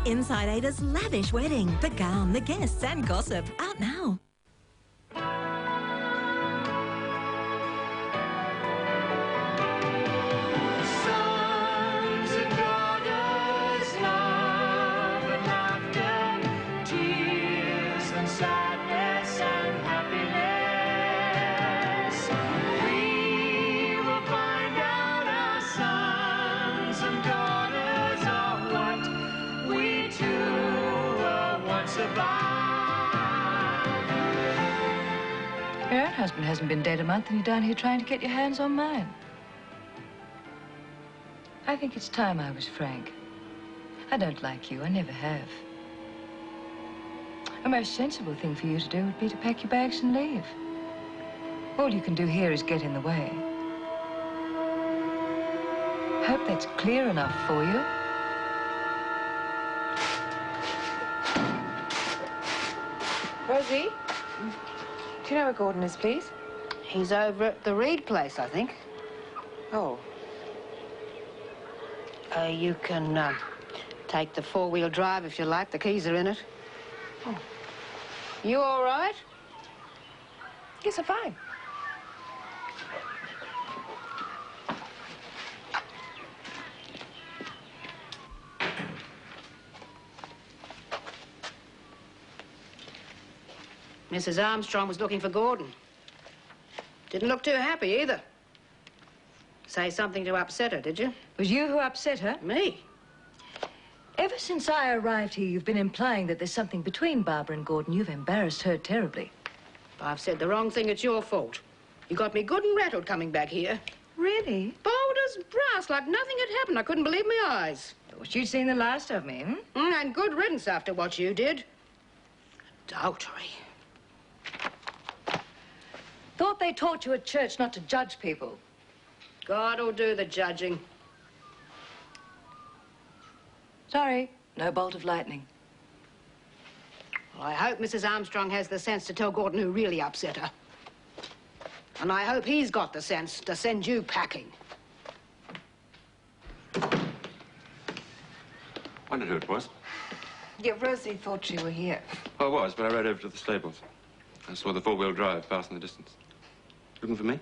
Inside Ada's lavish wedding. The gown, the guests and gossip. Out now. Sons and daughters, love and laughter, tears and sadness and happiness. We will find out our sons and daughters are what we two were once about. Your own husband hasn't been dead a month and you're down here trying to get your hands on mine. I think it's time I was frank. I don't like you. I never have. A most sensible thing for you to do would be to pack your bags and leave. All you can do here is get in the way. Hope that's clear enough for you. Rosie, do you know where Gordon is, please? He's over at the Reed place, I think. Oh. You can take the four-wheel drive if you like. The keys are in it. Oh. You all right? Yes, I'm fine. Mrs. Armstrong was looking for Gordon. Didn't look too happy either. Say something to upset her, did you? It was you who upset her? Me? Ever since I arrived here, you've been implying that there's something between Barbara and Gordon. You've embarrassed her terribly. If I've said the wrong thing, it's your fault. You got me good and rattled coming back here. Really? Bold as brass, like nothing had happened. I couldn't believe my eyes. Thought you'd seen the last of me, hmm? And good riddance after what you did. Adultery. Thought they taught you at church not to judge people. God'll do the judging. Sorry, no bolt of lightning. Well, I hope Mrs. Armstrong has the sense to tell Gordon who really upset her. And I hope he's got the sense to send you packing. Wondered who it was. Yeah, Rosie thought you were here. Oh, I was, but I rode over to the stables. I saw the four-wheel drive pass in the distance. Looking for me?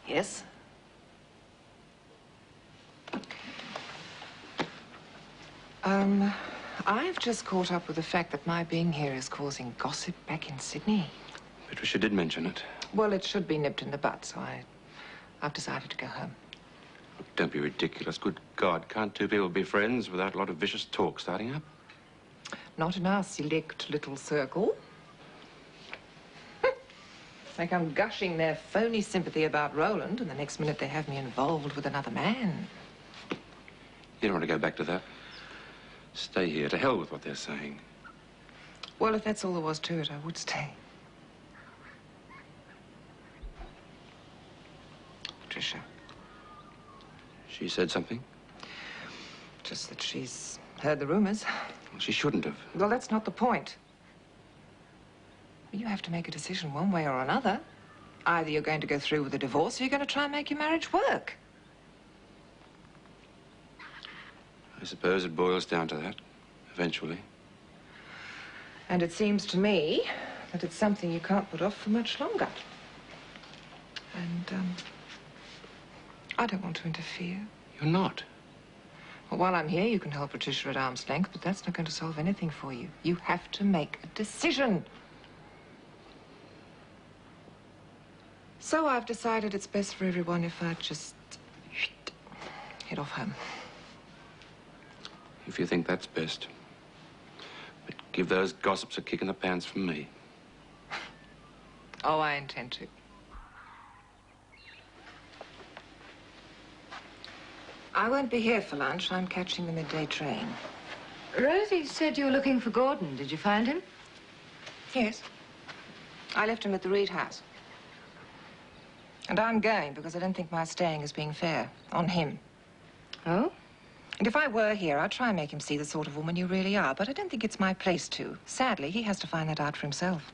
Yes. I've just caught up with the fact that my being here is causing gossip back in Sydney. Patricia did mention it. Well, it should be nipped in the bud, so I've decided to go home. Don't be ridiculous. Good God, can't two people be friends without a lot of vicious talk starting up? Not in our select little circle. They come gushing their phony sympathy about Roland, and the next minute they have me involved with another man. You don't want to go back to that. Stay here. To hell with what they're saying. Well, if that's all there was to it, I would stay. Patricia. She said something? Just that she's heard the rumors. Well, she shouldn't have. Well, that's not the point. You have to make a decision one way or another. Either you're going to go through with the divorce or you're going to try and make your marriage work. I suppose it boils down to that, eventually. And it seems to me that it's something you can't put off for much longer. And, I don't want to interfere. You're not. Well, while I'm here, you can hold Patricia at arm's length, but that's not going to solve anything for you. You have to make a decision. So I've decided it's best for everyone if I just head off home. If you think that's best. But give those gossips a kick in the pants from me. Oh, I intend to. I won't be here for lunch. I'm catching the midday train. Rosie said you were looking for Gordon. Did you find him? Yes. I left him at the Reed house. And I'm going because I don't think my staying is being fair on him. Oh? And if I were here, I'd try and make him see the sort of woman you really are, but I don't think it's my place to. Sadly, he has to find that out for himself.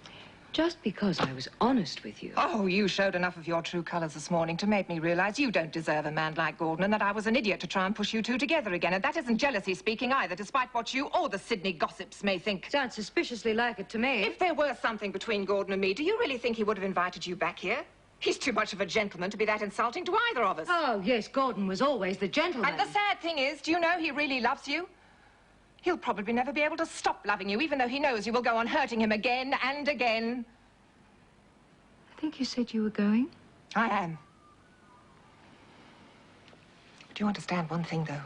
Just because I was honest with you. Oh, you showed enough of your true colours this morning to make me realise you don't deserve a man like Gordon and that I was an idiot to try and push you two together again. And that isn't jealousy speaking either, despite what you or the Sydney gossips may think. Sounds suspiciously like it to me. If there were something between Gordon and me, do you really think he would have invited you back here? He's too much of a gentleman to be that insulting to either of us. Oh, yes, Gordon was always the gentleman. And the sad thing is, do you know he really loves you? He'll probably never be able to stop loving you, even though he knows you will go on hurting him again and again. I think you said you were going. I am. Do you understand one thing, though?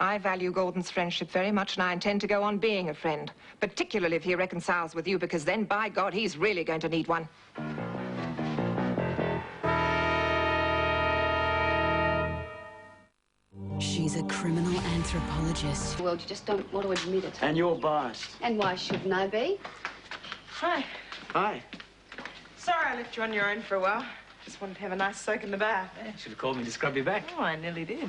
I value Gordon's friendship very much, and I intend to go on being a friend, particularly if he reconciles with you, because then, by God, he's really going to need one. She's a criminal anthropologist. Well, you just don't want to admit it. And you're biased. And why shouldn't I be? Hi. Hi. Sorry I left you on your own for a while. Just wanted to have a nice soak in the bath. Yeah, should have called me to scrub you back. Oh, I nearly did.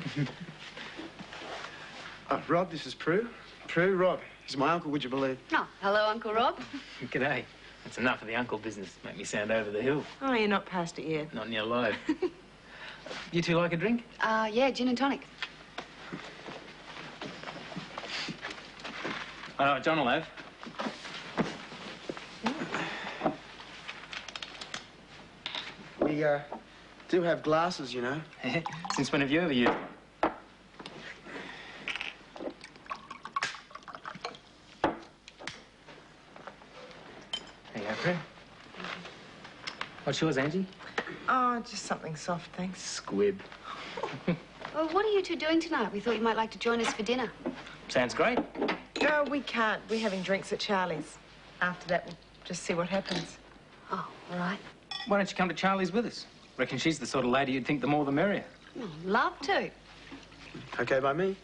Rob, this is Prue. Prue, Rob. He's my uncle, would you believe? Oh, hello, Uncle Rob. G'day. That's enough of the uncle business. Make me sound over the hill. Oh, you're not past it yet. Not in your load. You two like a drink? Yeah, gin and tonic. All right, John will have. We, do have glasses, you know. Since when have you ever used them? There you go, Prue. What's yours, Angie? Oh, just something soft, thanks. Squib. Well, what are you two doing tonight? We thought you might like to join us for dinner. Sounds great. No, we can't. We're having drinks at Charlie's. After that, we'll just see what happens. Oh, all right. Why don't you come to Charlie's with us? Reckon she's the sort of lady you'd think the more the merrier. Oh, love to. Okay by me.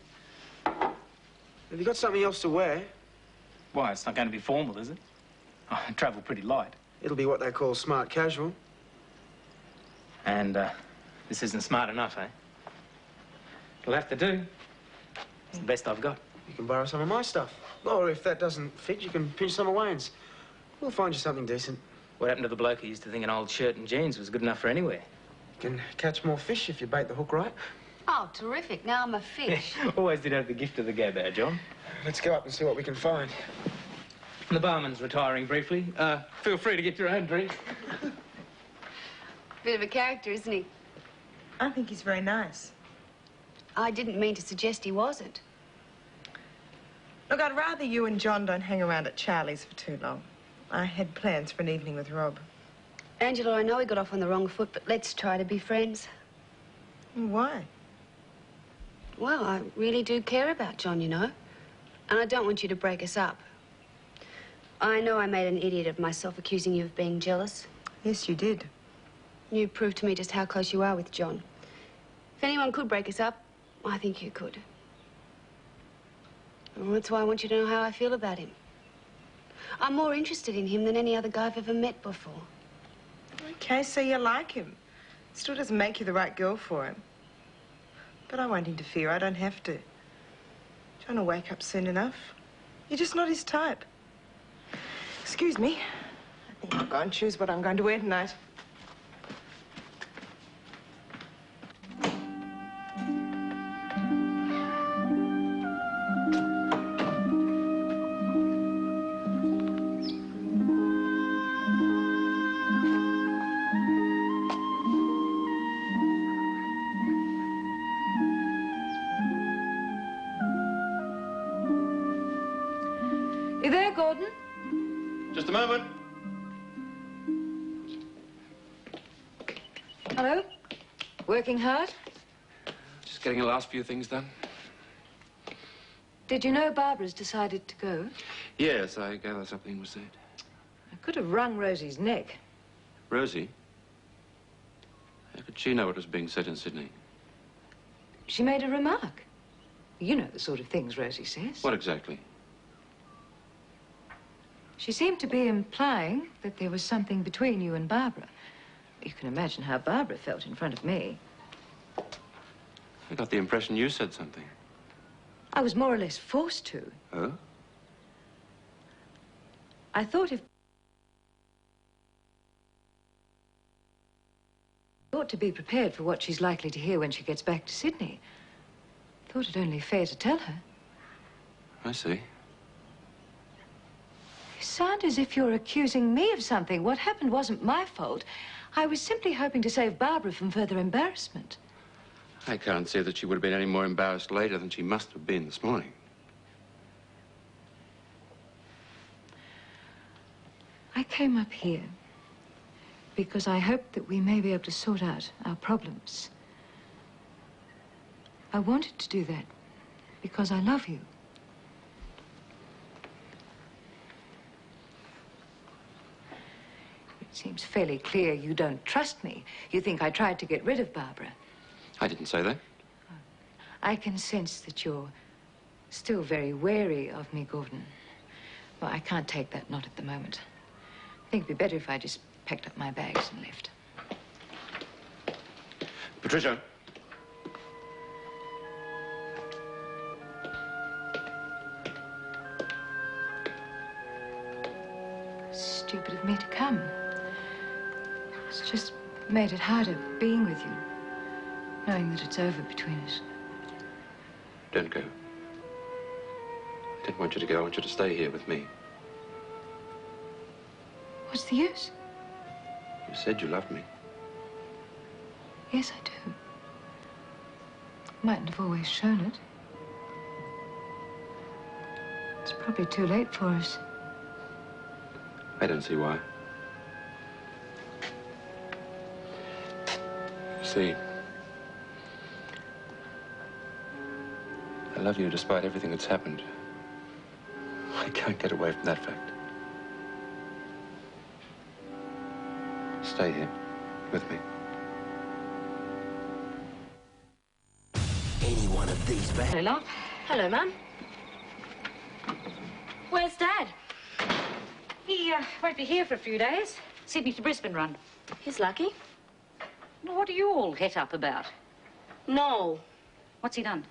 Have you got something else to wear? Why, it's not going to be formal, is it? Oh, I travel pretty light. It'll be what they call smart casual. And, this isn't smart enough, eh? It'll have to do. It's the best I've got. You can borrow some of my stuff. Or if that doesn't fit, you can pinch some of Wayne's. We'll find you something decent. What happened to the bloke who used to think an old shirt and jeans was good enough for anywhere? You can catch more fish if you bait the hook right. Oh, terrific. Now I'm a fish. Always did have the gift of the gab, our John. Let's go up and see what we can find. The barman's retiring briefly. Feel free to get your own drink. Bit of a character, isn't he? I think he's very nice. I didn't mean to suggest he wasn't. Look, I'd rather you and John don't hang around at Charlie's for too long. I had plans for an evening with Rob. Angela, I know we got off on the wrong foot, but let's try to be friends. Why? Well, I really do care about John, you know. And I don't want you to break us up. I know I made an idiot of myself accusing you of being jealous. Yes, you did. You proved to me just how close you are with John. If anyone could break us up, I think you could. Well, that's why I want you to know how I feel about him. I'm more interested in him than any other guy I've ever met before. Okay, so you like him. Still doesn't make you the right girl for him. But I won't interfere. I don't have to. John will wake up soon enough. You're just not his type. Excuse me. I think I'll go and choose what I'm going to wear tonight. You there, Gordon? Just a moment. Hello? Working hard? Just getting the last few things done. Did you know Barbara's decided to go? Yes, I gather something was said. I could have wrung Rosie's neck. Rosie? How could she know what was being said in Sydney? She made a remark. You know the sort of things Rosie says. What exactly? She seemed to be implying that there was something between you and Barbara. You can imagine how Barbara felt in front of me. I got the impression you said something. I was more or less forced to. Oh? I thought if You ought to be prepared for what she's likely to hear when she gets back to Sydney. Thought it only fair to tell her. I see. You sound as if you're accusing me of something. What happened wasn't my fault. I was simply hoping to save Barbara from further embarrassment. I can't see that she would have been any more embarrassed later than she must have been this morning. I came up here because I hoped that we may be able to sort out our problems. I wanted to do that because I love you. It seems fairly clear you don't trust me. You think I tried to get rid of Barbara. I didn't say that. I can sense that you're still very wary of me, Gordon. Well, I can't take that, not at the moment. I think it'd be better if I just packed up my bags and left. Patricia. Stupid of me to come. It's just made it harder being with you, knowing that it's over between us. Don't go. I don't want you to go. I want you to stay here with me. What's the use? You said you loved me. Yes, I do. Mightn't have always shown it. It's probably too late for us. I don't see why. You see, I love you despite everything that's happened. I can't get away from that fact. Stay here with me. Any one of these bags. Hello, love. Hello, Mum. Where's Dad? He won't be here for a few days. Sydney to Brisbane run. He's lucky. Well, what are you all het up about? No. What's he done?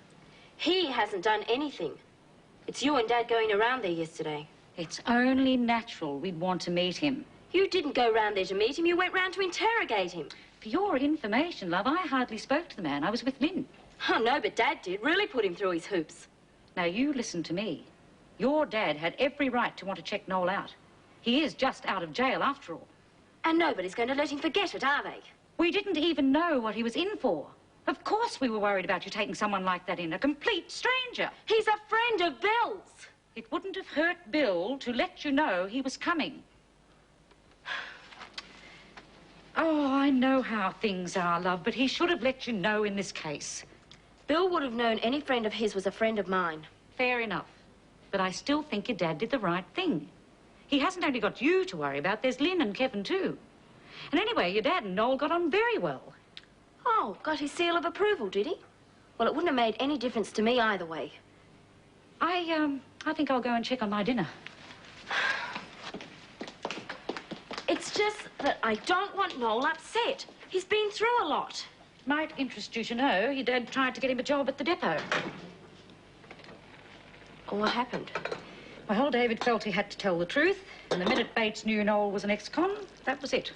He hasn't done anything. It's you and Dad going around there yesterday. It's only natural we'd want to meet him. You didn't go round there to meet him. You went round to interrogate him. For your information, love, I hardly spoke to the man. I was with Lynn. Oh, no, but Dad did. Really put him through his hoops. Now, you listen to me. Your dad had every right to want to check Noel out. He is just out of jail, after all. And nobody's going to let him forget it, are they? We didn't even know what he was in for. Of course we were worried about you taking someone like that in, a complete stranger. He's a friend of Bill's. It wouldn't have hurt Bill to let you know he was coming. Oh, I know how things are, love, but he should have let you know in this case. Bill would have known any friend of his was a friend of mine. Fair enough. But I still think your dad did the right thing. He hasn't only got you to worry about, there's Lynn and Kevin too. And anyway, your dad and Noel got on very well. Oh, got his seal of approval, did he? Well, it wouldn't have made any difference to me either way. I think I'll go and check on my dinner. It's just that I don't want Noel upset. He's been through a lot. Might interest you to know your dad tried to get him a job at the depot. What happened? Well, David felt he had to tell the truth, and the minute Bates knew Noel was an ex-con, that was it.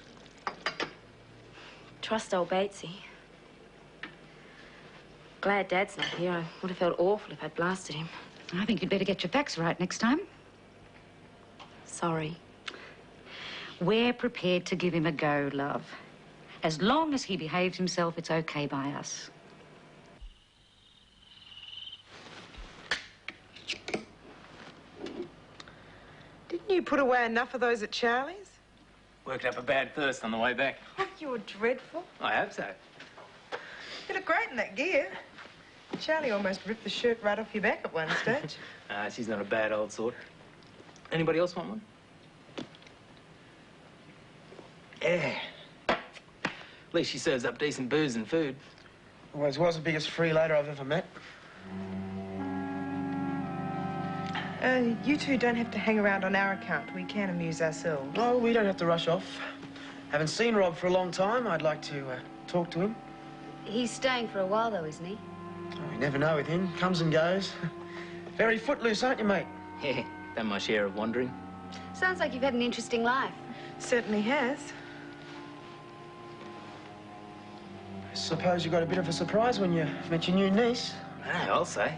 Trust old Batesy. Glad Dad's not here. I would have felt awful if I'd blasted him. I think you'd better get your facts right next time. Sorry. We're prepared to give him a go, love. As long as he behaves himself, it's okay by us. Didn't you put away enough of those at Charlie's? Worked up a bad thirst on the way back. Oh, you're dreadful. I hope so. You look great in that gear. Charlie almost ripped the shirt right off your back at one stage. She's not a bad old sort. Anybody else want one? Yeah. At least she serves up decent booze and food. Always was the biggest freelater I've ever met. You two don't have to hang around on our account. We can amuse ourselves. Oh, we don't have to rush off. Haven't seen Rob for a long time. I'd like to talk to him. He's staying for a while, though, isn't he? Oh, you never know with him. Comes and goes. Very footloose, aren't you, mate? Yeah, done my share of wandering. Sounds like you've had an interesting life. Certainly has. suppose you got a bit of a surprise when you met your new niece. Ah, I'll say.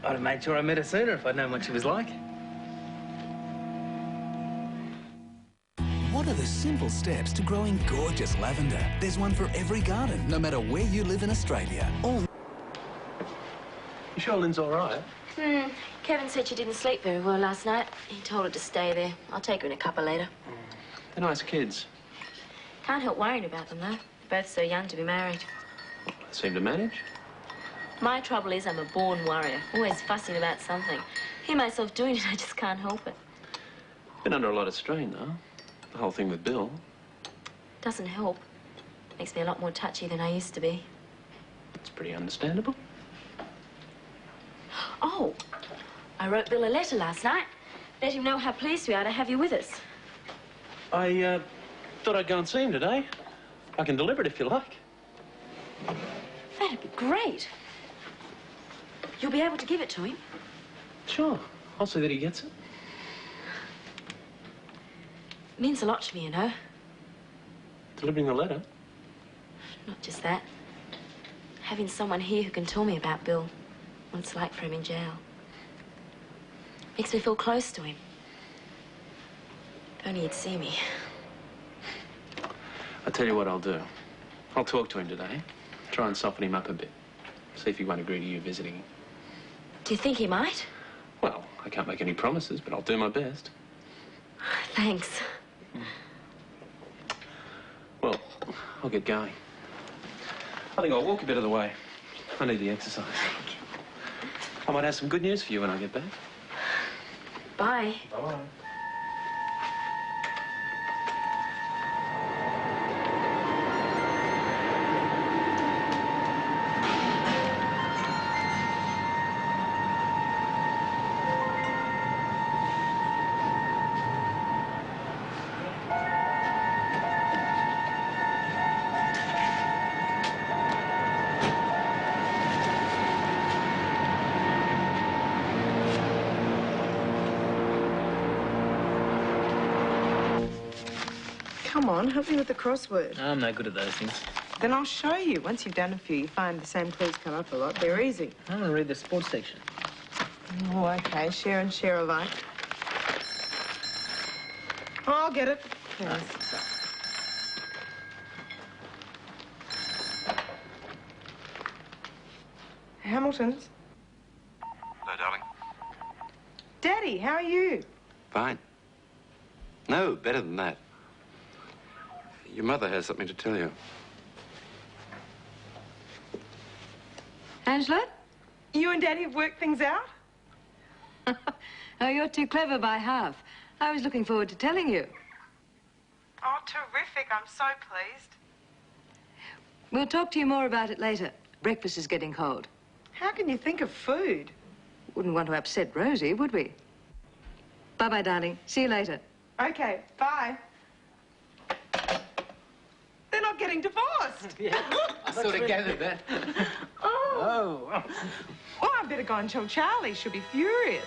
I'd have made sure I met her sooner if I'd known what she was like. What are the simple steps to growing gorgeous lavender? There's one for every garden, no matter where you live in Australia. You sure Lynn's all right? Kevin said she didn't sleep very well last night. He told her to stay there. I'll take her in a cuppa later. They're nice kids. Can't help worrying about them, though. They're both so young to be married. They seem to manage. My trouble is I'm a born worrier, always fussing about something. Hear myself doing it, I just can't help it. Been under a lot of strain, though. The whole thing with Bill. Doesn't help. Makes me a lot more touchy than I used to be. It's pretty understandable. Oh, I wrote Bill a letter last night. Let him know how pleased we are to have you with us. I thought I'd go and see him today. I can deliver it if you like. That'd be great. You'll be able to give it to him? Sure. I'll see that he gets it. It means a lot to me, you know. Delivering the letter? Not just that. Having someone here who can tell me about Bill, what it's like for him in jail. Makes me feel close to him. If only he'd see me. I'll tell you what I'll do. I'll talk to him today. Try and soften him up a bit. See if he won't agree to you visiting him. Do you think he might? Well, I can't make any promises, but I'll do my best. Thanks. Well, I'll get going. I think I'll walk a bit of the way. I need the exercise. I might have some good news for you when I get back. Bye. Bye-bye. Come on, help me with the crossword. I'm no good at those things. Then I'll show you. Once you've done a few, you find the same clues come up a lot. They're easy. I'm going to read the sports section. Oh, okay. Share and share alike. Oh, I'll get it. Yes. Hamilton's. Hello, darling. Daddy, how are you? Fine. No, better than that. Your mother has something to tell you. Angela? You and Daddy have worked things out? Oh, you're too clever by half. I was looking forward to telling you. Oh, terrific. I'm so pleased. We'll talk to you more about it later. Breakfast is getting cold. How can you think of food? Wouldn't want to upset Rosie, would we? Bye-bye, darling. See you later. Okay, bye. They're not getting divorced. Yeah, I sort of gathered that. Oh. Well, I better go and tell Charlie. She'll be furious.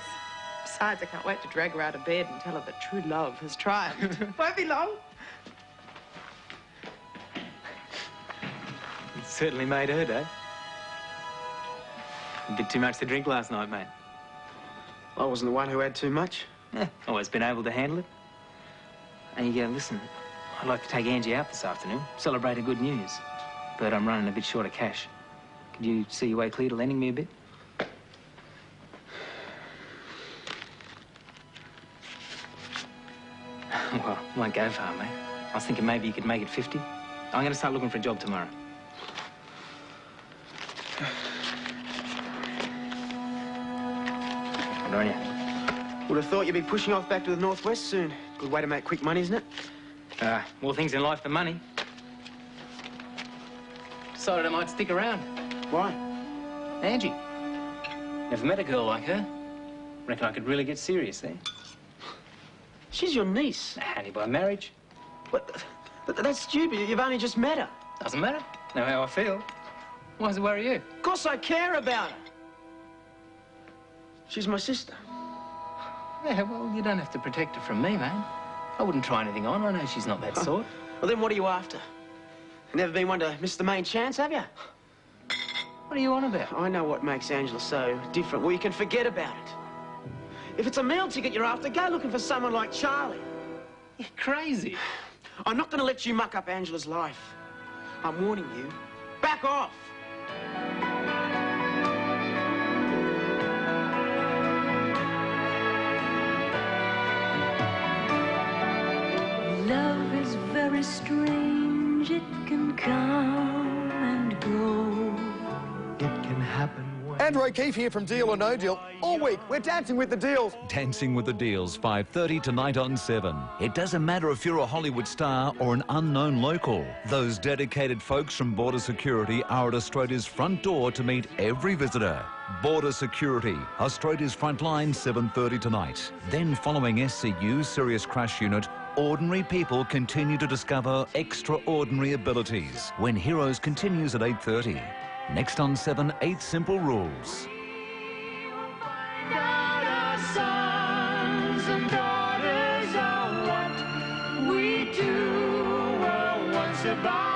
Besides, I can't wait to drag her out of bed and tell her that true love has triumphed. Won't be long. It certainly made her day. A bit too much to drink last night, mate. I wasn't the one who had too much. Always been able to handle it. Hey, listen, I'd like to take Angie out this afternoon, celebrate her good news. But I'm running a bit short of cash. Could you see your way clear to lending me a bit? Well, won't go far, mate. I was thinking maybe you could make it 50. I'm going to start looking for a job tomorrow. Good on you. Would have thought you'd be pushing off back to the northwest soon. Good way to make quick money, isn't it? More things in life than money. Decided I might stick around. Why? Angie. Never met a girl like her. Reckon I could really get serious there. She's your niece. Only by marriage. What? That's stupid. You've only just met her. Doesn't matter. Know how I feel. Why does it worry you? Of course I care about her. She's my sister. Yeah, well, you don't have to protect her from me, man. I wouldn't try anything on. I know she's not that sort. Well, then what are you after? Never been one to miss the main chance, have you? What are you on about? I know what makes Angela so different. Well, you can forget about it. If it's a meal ticket you're after, go looking for someone like Charlie. You're crazy. I'm not going to let you muck up Angela's life. I'm warning you. Back off! Love is very strange. It can come and go. It can happen. Andrew O'Keefe here from Deal or No Deal. All week, we're dancing with the deals. Dancing with the Deals, 5:30 tonight on 7. It doesn't matter if you're a Hollywood star or an unknown local. Those dedicated folks from Border Security are at Australia's front door to meet every visitor. Border Security, Australia's Frontline, 7:30 tonight. Then following SCU, Serious Crash Unit, ordinary people continue to discover extraordinary abilities when Heroes continues at 8:30. Next on 7, 8 simple rules. Our sons and daughters are what we do. Once about